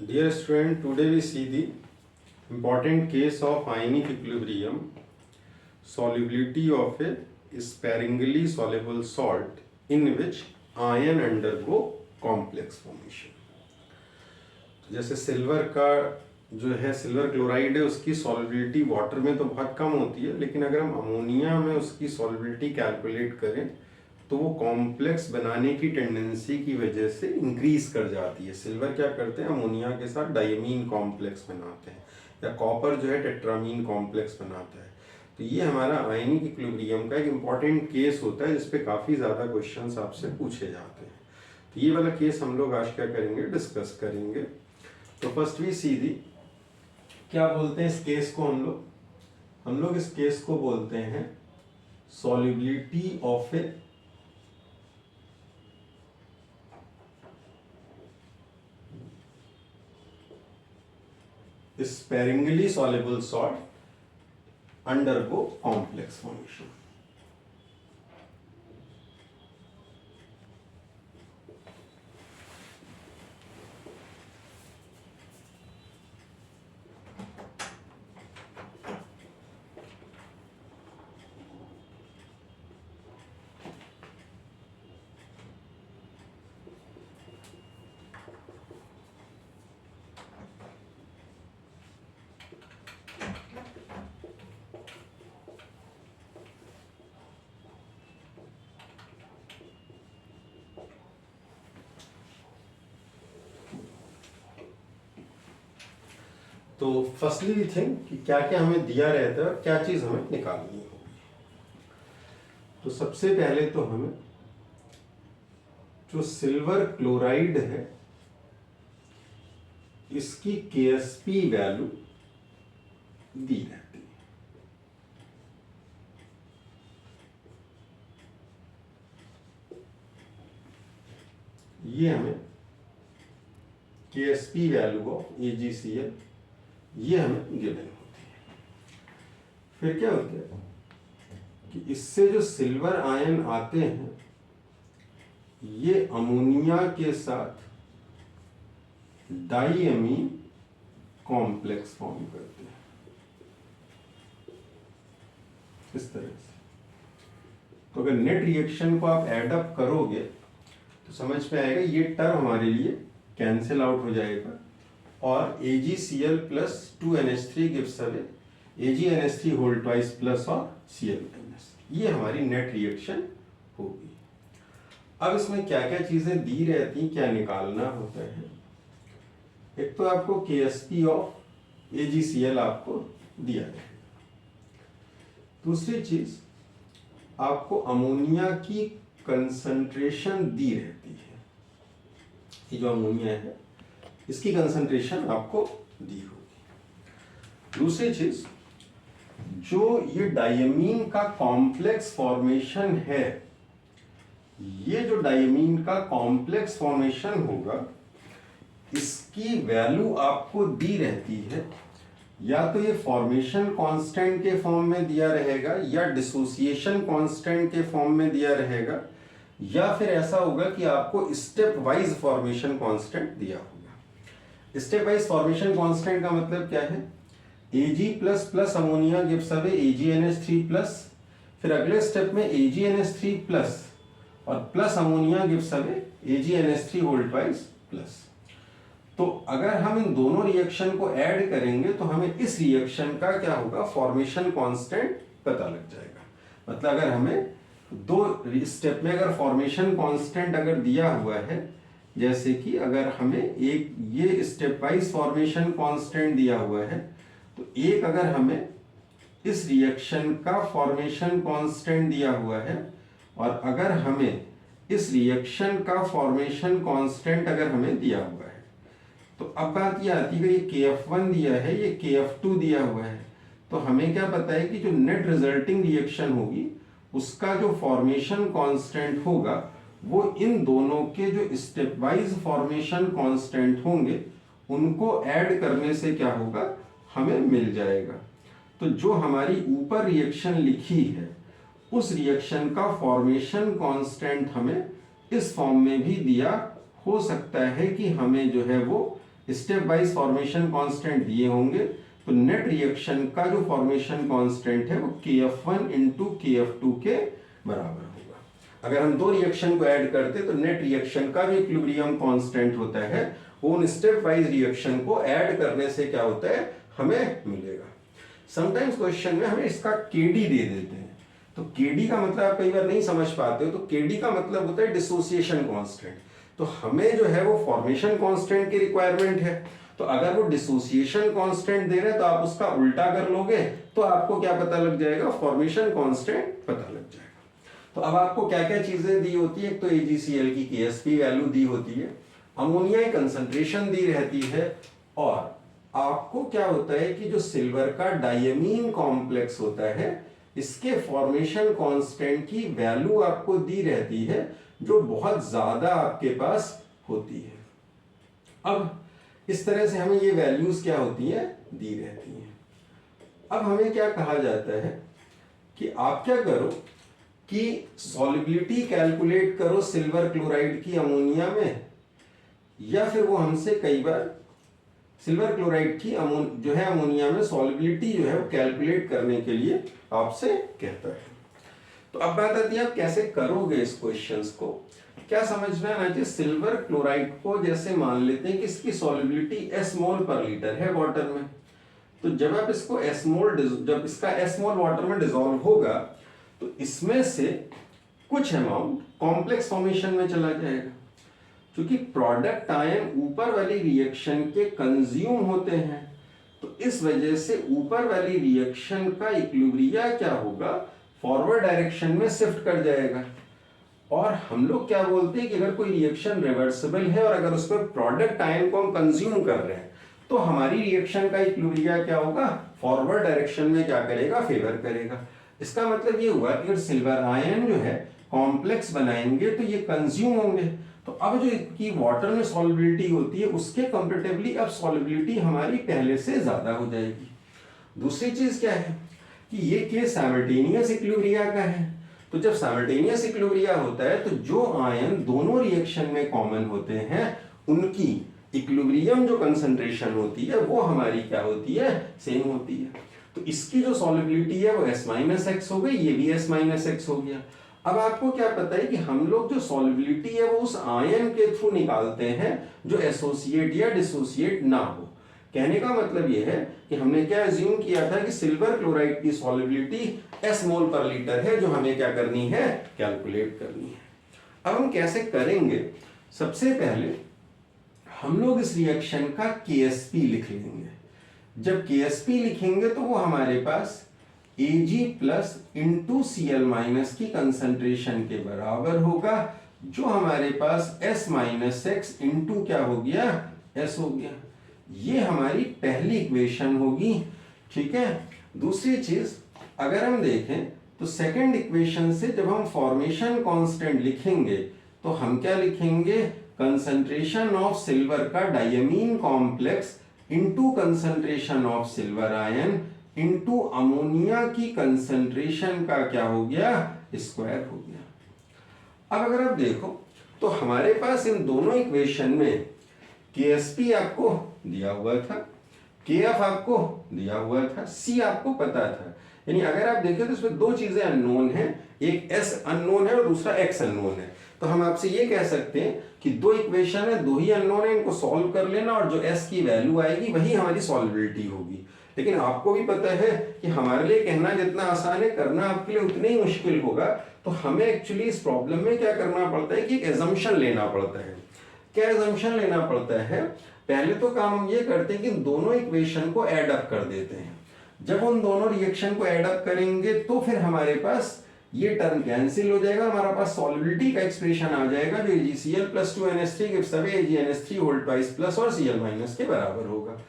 Dear student, today we see the important case of ionic equilibrium, solubility of a sparingly soluble salt in which ion undergo complex formation. जैसे silver का जो है silver chloride है उसकी solubility water में तो बहुत कम होती है, लेकिन अगर हम अमोनिया में उसकी सॉल्युबिलिटी कैलकुलेट करें तो वो कॉम्प्लेक्स बनाने की टेंडेंसी की वजह से इंक्रीज कर जाती है। सिल्वर क्या करते हैं, अमोनिया के साथ डायमीन कॉम्प्लेक्स बनाते हैं, या कॉपर जो है टेट्रामीन कॉम्प्लेक्स बनाता है। तो ये हमारा आयनिक इक्विलिब्रियम का एक इम्पॉर्टेंट केस होता है जिसपे काफ़ी ज़्यादा क्वेश्चंस आपसे पूछे जाते हैं। तो ये वाला केस हम लोग आज क्या करेंगे, डिस्कस करेंगे। तो फर्स्ट वी सी दी, क्या बोलते हैं इस केस को हम लोग इस केस को बोलते हैं solubility of A sparingly soluble salt undergo complex formation. तो फर्स्टली वी थिंक कि क्या क्या हमें दिया रहता है और क्या चीज़ हमें निकालनी होगी। तो सबसे पहले तो हमें जो सिल्वर क्लोराइड है इसकी KSP वैल्यू दी रहती है। ये हमें KSP वैल्यू ऑफ AgCl ये हमें गिवन होती है। फिर क्या होता है कि इससे जो सिल्वर आयन आते हैं ये अमोनिया के साथ डाईअमीन कॉम्प्लेक्स फॉर्म करते हैं इस तरह से। तो अगर नेट रिएक्शन को आप एड अप करोगे तो समझ में आएगा, ये टर्म हमारे लिए कैंसिल आउट हो जाएगा और AgCl plus 2NH3 gives away AgNH3 whole twice plus और Cl minus, ये हमारी नेट रिएक्शन होगी। अब इसमें क्या क्या चीजें दी रहती, क्या निकालना होता है। एक तो आपको KSP ऑफ AgCl आपको दिया रहेगा। दूसरी चीज आपको अमोनिया की कंसंट्रेशन दी रहती है। ये जो अमोनिया है इसकी कंसंट्रेशन आपको दी होगी। दूसरी चीज, जो ये डायमीन का कॉम्प्लेक्स फॉर्मेशन है, ये जो डायमीन का कॉम्प्लेक्स फॉर्मेशन होगा इसकी वैल्यू आपको दी रहती है। या तो ये फॉर्मेशन कांस्टेंट के फॉर्म में दिया रहेगा, या डिसोसिएशन कांस्टेंट के फॉर्म में दिया रहेगा, या फिर ऐसा होगा कि आपको स्टेप वाइज फॉर्मेशन कांस्टेंट दिया होगा। स्टेप वाइज फॉर्मेशन कांस्टेंट का मतलब क्या है, Ag plus plus ammonia gives away AgNH3 plus, फिर अगले स्टेप में AgNH3 प्लस और plus ammonia gives away AgNH3 whole twice plus. तो अगर हम इन दोनों रिएक्शन को ऐड करेंगे तो हमें इस रिएक्शन का क्या होगा, फॉर्मेशन कांस्टेंट पता लग जाएगा। मतलब अगर हमें दो स्टेप में अगर फॉर्मेशन कांस्टेंट अगर दिया हुआ है, जैसे कि अगर हमें एक ये स्टेप वाइज फॉर्मेशन कांस्टेंट दिया हुआ है, तो एक अगर हमें इस रिएक्शन का फॉर्मेशन कांस्टेंट दिया हुआ है और अगर हमें इस रिएक्शन का फॉर्मेशन कांस्टेंट अगर हमें दिया हुआ है, तो अब बात ये आती है, ये KF1 दिया है, ये KF2 दिया हुआ है, तो हमें क्या पता है कि जो नेट रिजल्टिंग रिएक्शन होगी उसका जो फॉर्मेशन कांस्टेंट होगा वो इन दोनों के जो स्टेप वाइज फॉर्मेशन कांस्टेंट होंगे उनको ऐड करने से क्या होगा, हमें मिल जाएगा। तो जो हमारी ऊपर रिएक्शन लिखी है उस रिएक्शन का फॉर्मेशन कांस्टेंट हमें इस फॉर्म में भी दिया हो सकता है कि हमें जो है वो स्टेप वाइज फॉर्मेशन कांस्टेंट दिए होंगे, तो नेट रिएक्शन का जो फॉर्मेशन कांस्टेंट है वो KF1 इंटू KF2 के बराबर होगा। अगर हम दो रिएक्शन को ऐड करते तो नेट रिएक्शन का जो इक्विलिब्रियम कांस्टेंट होता है वो उन स्टेप वाइज रिएक्शन को ऐड करने से क्या होता है हमें मिलेगा। समटाइम्स क्वेश्चन में हमें इसका KD दे देते हैं, तो KD का मतलब आप कई बार नहीं समझ पाते हो, तो KD का मतलब होता है डिसोसिएशन कांस्टेंट। तो हमें जो है वो फॉर्मेशन कांस्टेंट की रिक्वायरमेंट है, तो अगर वो डिसोसिएशन कांस्टेंट दे रहे हैं तो आप उसका उल्टा कर लोगे तो आपको क्या पता लग जाएगा, फॉर्मेशन कांस्टेंट पता लग जाएगा। तो अब आपको क्या क्या चीजें दी होती है, एक तो AgCl की KSP वैल्यू दी होती है, अमोनिया की कंसंट्रेशन दी रहती है, और आपको क्या होता है कि जो सिल्वर का डायमीन कॉम्प्लेक्स होता है इसके फॉर्मेशन कांस्टेंट की वैल्यू आपको दी रहती है जो बहुत ज्यादा आपके पास होती है। अब इस तरह से हमें ये वैल्यूज क्या होती है दी रहती हैं। अब हमें क्या कहा जाता है कि आप क्या करो कि सॉल्युबिलिटी कैलकुलेट करो सिल्वर क्लोराइड की अमोनिया में, या फिर वो हमसे कई बार सिल्वर क्लोराइड की जो है अमोनिया में सॉल्युबिलिटी जो है वो कैलकुलेट करने के लिए आपसे कहता है। तो अब बात आती है आप कैसे करोगे इस क्वेश्चंस को। क्या समझना आना चाहिए, सिल्वर क्लोराइड को जैसे मान लेते हैं कि इसकी सॉल्युबिलिटी S मोल पर लीटर है वाटर में, तो जब आप इसको जब इसका S मोल वाटर में डिसॉल्व होगा तो इसमें से कुछ अमाउंट कॉम्प्लेक्स फॉर्मेशन में चला जाएगा, क्योंकि प्रोडक्ट आयन ऊपर वाली रिएक्शन के कंज्यूम होते हैं, तो इस वजह से ऊपर वाली रिएक्शन का इक्विलिब्रिया क्या होगा, फॉरवर्ड डायरेक्शन में शिफ्ट कर जाएगा। और हम लोग क्या बोलते हैं कि अगर कोई रिएक्शन रिवर्सिबल है और अगर उसमें प्रोडक्ट आयन को हम कंज्यूम कर रहे हैं तो हमारी रिएक्शन का इक्विलिब्रिया क्या होगा, फॉरवर्ड डायरेक्शन में क्या करेगा, फेवर करेगा। इसका मतलब ये हुआ कि अगर सिल्वर आयन जो है कॉम्प्लेक्स बनाएंगे तो ये कंज्यूम होंगे, तो अब जो इसकी वाटर में सॉल्युबिलिटी होती है उसके कंपैरेटिवली अब सॉल्युबिलिटी हमारी पहले से ज्यादा हो जाएगी। दूसरी चीज क्या है कि ये केस साइमल्टेनियस इक्विलिब्रिया का है, तो जब साइमल्टेनियस इक्विलिब्रिया होता है तो जो आयन दोनों रिएक्शन में कॉमन होते हैं उनकी इक्विलिब्रियम जो कंसंट्रेशन होती है वो हमारी क्या होती है, सेम होती है। तो इसकी जो सॉल्युबिलिटी है वो S-X हो गई, ये भी S-X हो गया। अब आपको क्या पता है कि हम लोग जो सॉल्युबिलिटी है वो उस आयन के थ्रू निकालते हैं जो एसोसिएट या डिसोसिएट ना हो। कहने का मतलब ये है कि हमने क्या अज्यूम किया था कि सिल्वर क्लोराइड की सॉल्युबिलिटी S मोल पर लीटर है, जो हमें क्या करनी है, कैलकुलेट करनी है। अब हम कैसे करेंगे, सबसे पहले हम लोग इस रिएक्शन का KSP लिख लेंगे। जब KSP लिखेंगे तो वो हमारे पास Ag plus into Cl minus की कंसंट्रेशन के बराबर होगा, जो हमारे पास S-X इंटू क्या हो गया, S हो गया। ये हमारी पहली इक्वेशन होगी, ठीक है। दूसरी चीज अगर हम देखें तो सेकंड इक्वेशन से जब हम फॉर्मेशन कांस्टेंट लिखेंगे तो हम क्या लिखेंगे, कंसंट्रेशन ऑफ सिल्वर का diamine complex into concentration of silver ion into ammonia की कंसंट्रेशन का क्या हो गया, स्क्वायर हो गया। अब अगर आप देखो तो हमारे पास इन दोनों इक्वेशन में KSP आपको दिया हुआ था, KF आपको दिया हुआ था, C आपको पता था। यानी अगर आप देखें तो इसमें दो चीजें अननोन है, एक S अननोन है और दूसरा X अननोन है। तो हम आपसे ये कह सकते हैं कि दो इक्वेशन है, दो ही अननोन है, इनको सॉल्व कर लेना और जो S की वैल्यू आएगी वही हमारी सॉल्विबिलिटी होगी। लेकिन आपको भी पता है कि हमारे लिए कहना जितना आसान है करना आपके लिए उतना ही मुश्किल होगा। तो हमें एक्चुअली इस प्रॉब्लम में क्या करना पड़ता है कि एक एजम्पशन लेना पड़ता है। क्या एजम्पशन लेना पड़ता है, पहले तो काम हम ये करते हैं कि दोनों इक्वेशन को ऐड अप कर देते हैं। जब हम दोनों रिएक्शन को ऐड अप करेंगे तो फिर हमारे पास ये टर्म कैंसिल हो जाएगा, हमारा पास सॉल्युबिलिटी का एक्सप्रेशन आ जाएगा जो AgCl + 2NH3 gives away AgNH3 whole twice plus और Cl- के बराबर होगा।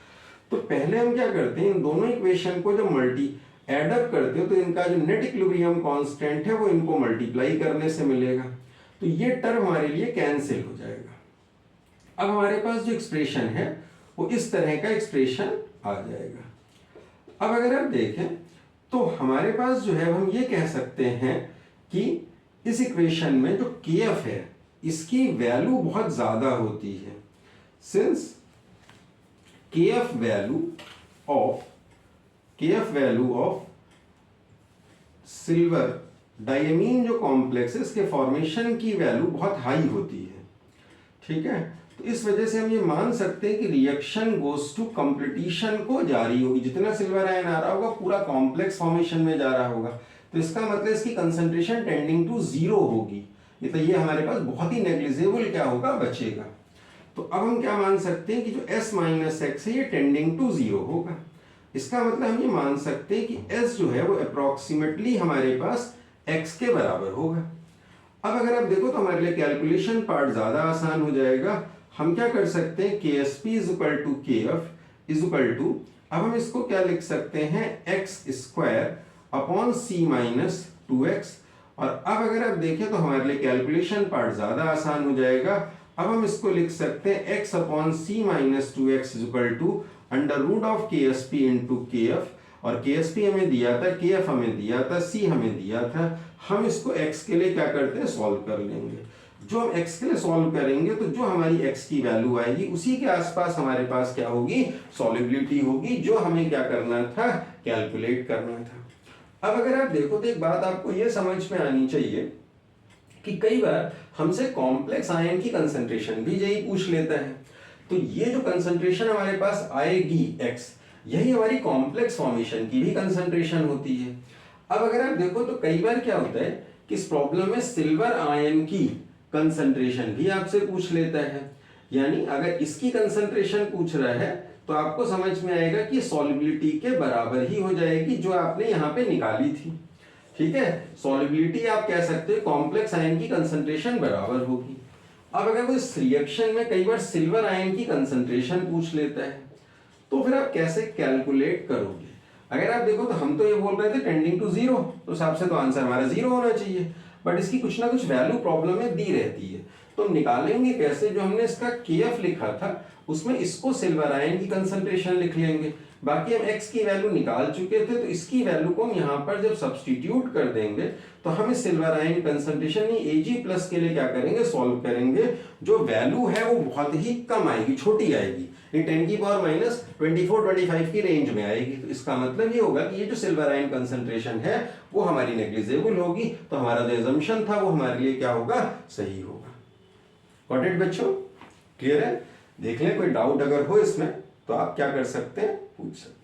तो पहले हम क्या करते हैं, इन दोनों इक्वेशन को जब ऐड अप करते हो तो इनका जो नेट इक्विलिब्रियम कांस्टेंट है वो इनको मल्टीप्लाई करने से मिलेगा, तो ये टर्म हमारे लिए कैंसिल हो जाएगा। अब हमारे पास जो एक्सप्रेशन है वो इस तरह का एक्सप्रेशन आ जाएगा। अब अगर आप देखें तो हमारे पास जो है हम ये कह सकते हैं कि इस इक्वेशन में जो KF है इसकी वैल्यू बहुत ज्यादा होती है, since KF value of silver diamine जो कॉम्प्लेक्स है इसके फॉर्मेशन की वैल्यू बहुत हाई होती है, ठीक है। तो इस वजह से हम ये मान सकते हैं कि रिएक्शन गोज टू कंप्लीशन को जारी होगी, जितना सिल्वर आयन आ रहा होगा पूरा कॉम्प्लेक्स फॉर्मेशन में जा रहा होगा, तो इसका मतलब इसकी कंसंट्रेशन टेंडिंग टू जीरो होगी। तो ये हमारे पास बहुत ही नेग्लिजिबल क्या होगा, बचेगा। तो अब हम क्या मान सकते हैं कि जो S माइनस एक्स है ये टेंडिंग टू जीरो होगा। इसका मतलब हम ये मान सकते हैं कि S जो है वो अप्रोक्सीमेटली हमारे पास x के बराबर होगा। अब अगर आप देखो तो हमारे लिए कैलकुलेशन पार्ट ज्यादा आसान हो जाएगा। हम क्या कर सकते हैं, KSP is equal to KF is equal to, अब हम इसको क्या लिख सकते हैं, x square upon C minus 2x। और अब अगर आप देखें तो हमारे लिए कैलकुलेशन पार्ट ज्यादा आसान हो जाएगा। अब हम इसको लिख सकते हैं x upon C minus 2x is equal to under root of KSP into KF, और KSP हमें दिया था, KF हमें दिया था, C हमें दिया था। हम इसको x के लिए क्या करते हैं, सॉल्व कर लेंगे। जो हम x के लिए सॉल्व करेंगे तो जो हमारी x की वैल्यू आएगी उसी के आसपास हमारे पास क्या होगी, सॉल्युबिलिटी होगी, जो हमें क्या करना था, कैलकुलेट करना था। अब अगर आप देखो तो एक बात आपको ये समझ में आनी चाहिए कि कई बार हमसे कॉम्प्लेक्स आयन की कंसंट्रेशन भी यही पूछ लेता है। तो ये जो कंसंट्रेशन हमारे पास आएगी x, यही हमारी कॉम्प्लेक्स फॉर्मेशन की भी कंसंट्रेशन होती है। अब अगर आप देखो तो कई बार क्या होता है कि इस प्रॉब्लम में सिल्वर आयन की कंसंट्रेशन भी आपसे पूछ लेता है। यानी अगर इसकी कंसंट्रेशन पूछ रहा है तो आपको समझ में आएगा कि सॉल्युबिलिटी के बराबर ही हो जाएगी जो आपने यहाँ पे निकाली थी, ठीक है। सॉल्युबिलिटी आप कह सकते हो कॉम्प्लेक्स आयन की कंसंट्रेशन बराबर होगी। अब अगर वो इस रिएक्शन में कई बार सिल्वर आयन की कंसंट्रेशन पूछ लेता है तो फिर आप कैसे कैलकुलेट करोगे। अगर आप देखो तो हम तो ये बोल रहे थे टेंडिंग टू जीरो, तो हिसाब से तो आंसर हमारा जीरो होना चाहिए, बट इसकी कुछ ना कुछ वैल्यू प्रॉब्लम में दी रहती है। तो निकालेंगे कैसे, जो हमने इसका KF लिखा था उसमें इसको सिल्वर आयन की कंसंट्रेशन लिख लेंगे। बाकी हम x की वैल्यू निकाल चुके थे, तो इसकी वैल्यू को हम यहाँ पर जब सब्स्टिट्यूट कर देंगे तो हमें silver ion concentration Ag plus के लिए क्या करेंगे, सॉल्व करेंगे। जो वैल्यू है वो बहुत ही कम आएगी, छोटी आएगी, ये 10 की पावर माइनस 24-25 की रेंज में आएगी। तो इसका मतलब ये होगा कि ये जो सिल्वर आयन कंसंट्रेशन है वो हमारी नेग्लिजिबल होगी। तो हमारा जो एजम्पशन था वो हमारे लिए क्या होगा, सही होगा। गॉट इट बच्चों, क्लियर है। देख लें कोई डाउट अगर हो इसमें तो आप क्या कर सकते हैं, पूछ सकते हैं।